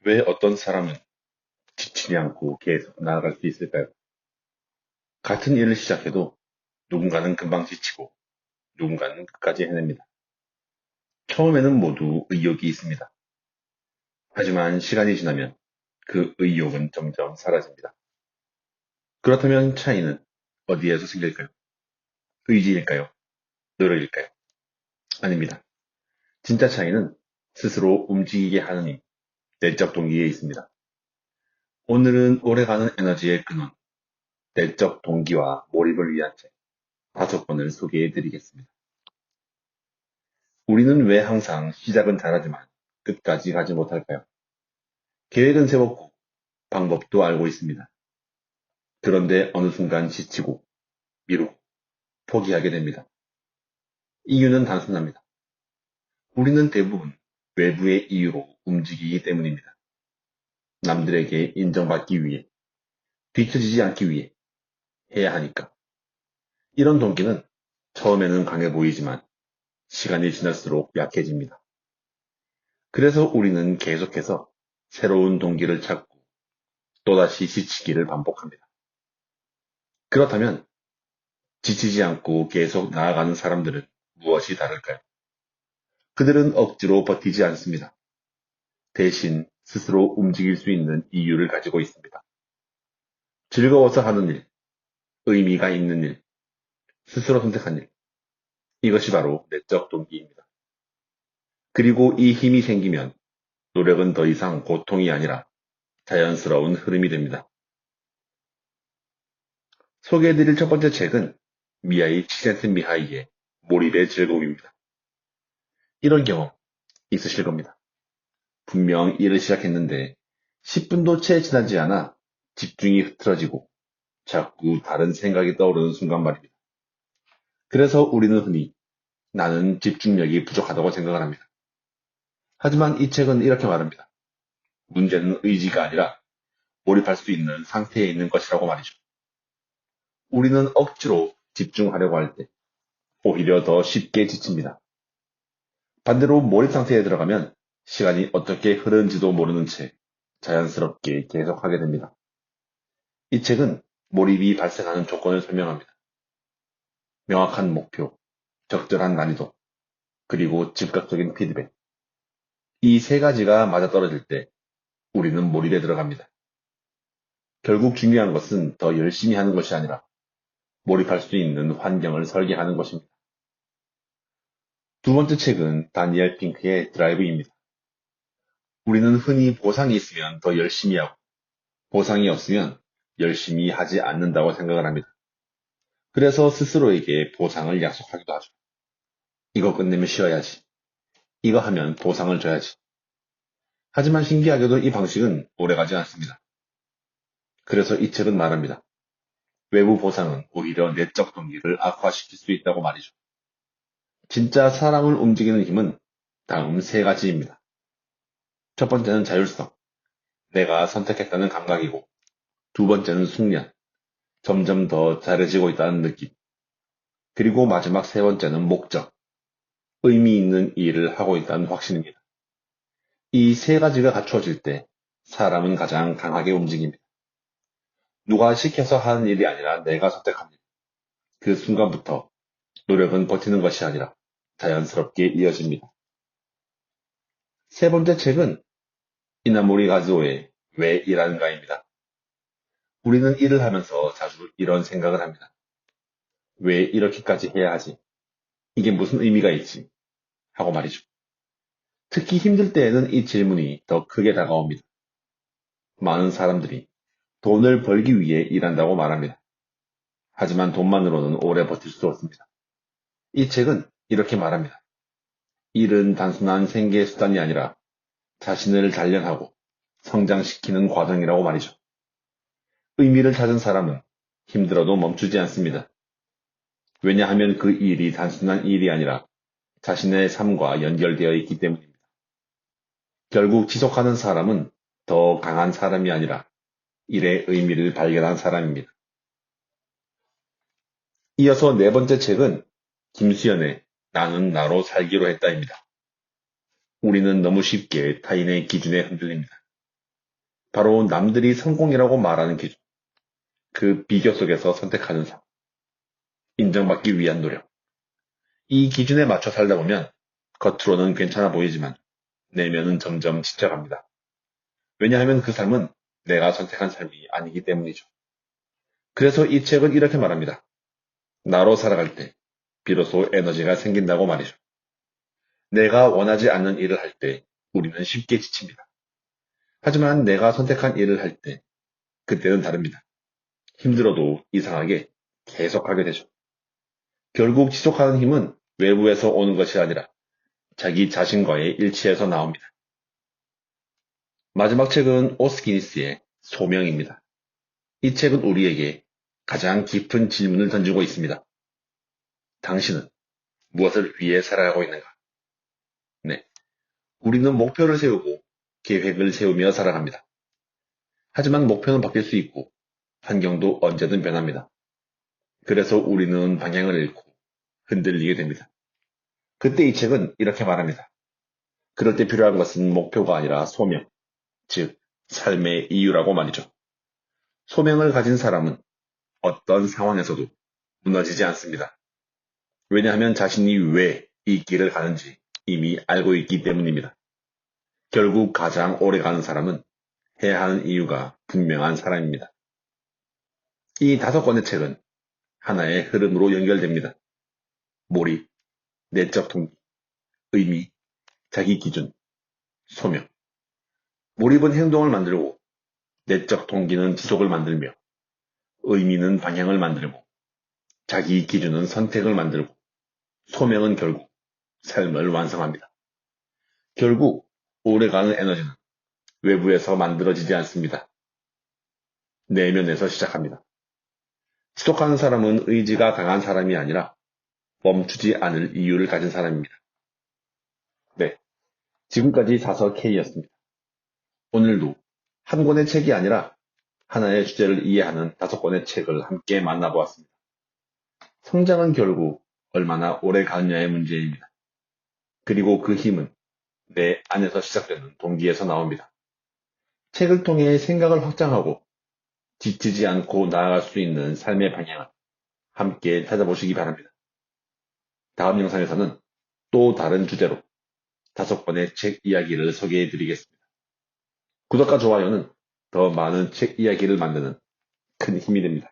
왜 어떤 사람은 지치지 않고 계속 나아갈 수 있을까요? 같은 일을 시작해도 누군가는 금방 지치고 누군가는 끝까지 해냅니다. 처음에는 모두 의욕이 있습니다. 하지만 시간이 지나면 그 의욕은 점점 사라집니다. 그렇다면 차이는 어디에서 생길까요? 의지일까요? 노력일까요? 아닙니다. 진짜 차이는 스스로 움직이게 하는 힘, 내적 동기에 있습니다. 오늘은 오래가는 에너지의 근원, 내적 동기와 몰입을 위한 책 5권을 소개해 드리겠습니다. 우리는 왜 항상 시작은 잘하지만 끝까지 가지 못할까요? 계획은 세웠고 방법도 알고 있습니다. 그런데 어느 순간 지치고 미루고 포기하게 됩니다. 이유는 단순합니다. 우리는 대부분 외부의 이유로 움직이기 때문입니다. 남들에게 인정받기 위해, 뒤처지지 않기 위해 해야 하니까. 이런 동기는 처음에는 강해 보이지만 시간이 지날수록 약해집니다. 그래서 우리는 계속해서 새로운 동기를 찾고 또다시 지치기를 반복합니다. 그렇다면 지치지 않고 계속 나아가는 사람들은 무엇이 다를까요? 그들은 억지로 버티지 않습니다. 대신 스스로 움직일 수 있는 이유를 가지고 있습니다. 즐거워서 하는 일, 의미가 있는 일, 스스로 선택한 일. 이것이 바로 내적 동기입니다. 그리고 이 힘이 생기면 노력은 더 이상 고통이 아니라 자연스러운 흐름이 됩니다. 소개해드릴 첫 번째 책은 미하이 치센트미하이의 몰입의 즐거움입니다. 이런 경험 있으실 겁니다. 분명 일을 시작했는데 10분도 채 지나지 않아 집중이 흐트러지고 자꾸 다른 생각이 떠오르는 순간 말입니다. 그래서 우리는 흔히 나는 집중력이 부족하다고 생각을 합니다. 하지만 이 책은 이렇게 말합니다. 문제는 의지가 아니라 몰입할 수 있는 상태에 있는 것이라고 말이죠. 우리는 억지로 집중하려고 할 때 오히려 더 쉽게 지칩니다. 반대로 몰입 상태에 들어가면 시간이 어떻게 흐르는지도 모르는 채 자연스럽게 계속하게 됩니다. 이 책은 몰입이 발생하는 조건을 설명합니다. 명확한 목표, 적절한 난이도, 그리고 즉각적인 피드백. 이 세 가지가 맞아떨어질 때 우리는 몰입에 들어갑니다. 결국 중요한 것은 더 열심히 하는 것이 아니라 몰입할 수 있는 환경을 설계하는 것입니다. 두 번째 책은 다니엘 핑크의 드라이브입니다. 우리는 흔히 보상이 있으면 더 열심히 하고 보상이 없으면 열심히 하지 않는다고 생각을 합니다. 그래서 스스로에게 보상을 약속하기도 하죠. 이거 끝내면 쉬어야지. 이거 하면 보상을 줘야지. 하지만 신기하게도 이 방식은 오래가지 않습니다. 그래서 이 책은 말합니다. 외부 보상은 오히려 내적 동기를 악화시킬 수 있다고 말이죠. 진짜 사람을 움직이는 힘은 다음 세 가지입니다. 첫 번째는 자율성, 내가 선택했다는 감각이고, 두 번째는 숙련, 점점 더 잘해지고 있다는 느낌, 그리고 마지막 세 번째는 목적, 의미 있는 일을 하고 있다는 확신입니다. 이 세 가지가 갖추어질 때 사람은 가장 강하게 움직입니다. 누가 시켜서 하는 일이 아니라 내가 선택합니다. 그 순간부터 노력은 버티는 것이 아니라 자연스럽게 이어집니다. 세 번째 책은 이나모리 가즈오의 왜 일하는가입니다. 우리는 일을 하면서 자주 이런 생각을 합니다. 왜 이렇게까지 해야 하지? 이게 무슨 의미가 있지? 하고 말이죠. 특히 힘들 때에는 이 질문이 더 크게 다가옵니다. 많은 사람들이 돈을 벌기 위해 일한다고 말합니다. 하지만 돈만으로는 오래 버틸 수 없습니다. 이 책은 이렇게 말합니다. 일은 단순한 생계 수단이 아니라 자신을 단련하고 성장시키는 과정이라고 말이죠. 의미를 찾은 사람은 힘들어도 멈추지 않습니다. 왜냐하면 그 일이 단순한 일이 아니라 자신의 삶과 연결되어 있기 때문입니다. 결국 지속하는 사람은 더 강한 사람이 아니라 일의 의미를 발견한 사람입니다. 이어서 네 번째 책은 김수현의 나는 나로 살기로 했다입니다. 우리는 너무 쉽게 타인의 기준에 흔들립니다. 바로 남들이 성공이라고 말하는 기준, 그 비교 속에서 선택하는 삶, 인정받기 위한 노력. 이 기준에 맞춰 살다 보면 겉으로는 괜찮아 보이지만 내면은 점점 지쳐갑니다. 왜냐하면 그 삶은 내가 선택한 삶이 아니기 때문이죠. 그래서 이 책은 이렇게 말합니다. 나로 살아갈 때 비로소 에너지가 생긴다고 말이죠. 내가 원하지 않는 일을 할 때 우리는 쉽게 지칩니다. 하지만 내가 선택한 일을 할 때 그때는 다릅니다. 힘들어도 이상하게 계속하게 되죠. 결국 지속하는 힘은 외부에서 오는 것이 아니라 자기 자신과의 일치에서 나옵니다. 마지막 책은 오스기니스의 소명입니다. 이 책은 우리에게 가장 깊은 질문을 던지고 있습니다. 당신은 무엇을 위해 살아가고 있는가? 네. 우리는 목표를 세우고 계획을 세우며 살아갑니다. 하지만 목표는 바뀔 수 있고 환경도 언제든 변합니다. 그래서 우리는 방향을 잃고 흔들리게 됩니다. 그때 이 책은 이렇게 말합니다. 그럴 때 필요한 것은 목표가 아니라 소명, 즉 삶의 이유라고 말이죠. 소명을 가진 사람은 어떤 상황에서도 무너지지 않습니다. 왜냐하면 자신이 왜 이 길을 가는지 이미 알고 있기 때문입니다. 결국 가장 오래 가는 사람은 해야 하는 이유가 분명한 사람입니다. 이 5권의 책은 하나의 흐름으로 연결됩니다. 몰입, 내적 동기, 의미, 자기 기준, 소명. 몰입은 행동을 만들고, 내적 동기는 지속을 만들며, 의미는 방향을 만들고, 자기 기준은 선택을 만들고, 소명은 결국 삶을 완성합니다. 결국 오래가는 에너지는 외부에서 만들어지지 않습니다. 내면에서 시작합니다. 지속하는 사람은 의지가 강한 사람이 아니라 멈추지 않을 이유를 가진 사람입니다. 네, 지금까지 4서 K였습니다. 오늘도 한 권의 책이 아니라 하나의 주제를 이해하는 5권의 책을 함께 만나보았습니다. 성장은 결국 얼마나 오래 가느냐의 문제입니다. 그리고 그 힘은 내 안에서 시작되는 동기에서 나옵니다. 책을 통해 생각을 확장하고 지치지 않고 나아갈 수 있는 삶의 방향을 함께 찾아보시기 바랍니다. 다음 영상에서는 또 다른 주제로 5권의 책 이야기를 소개해 드리겠습니다. 구독과 좋아요는 더 많은 책 이야기를 만드는 큰 힘이 됩니다.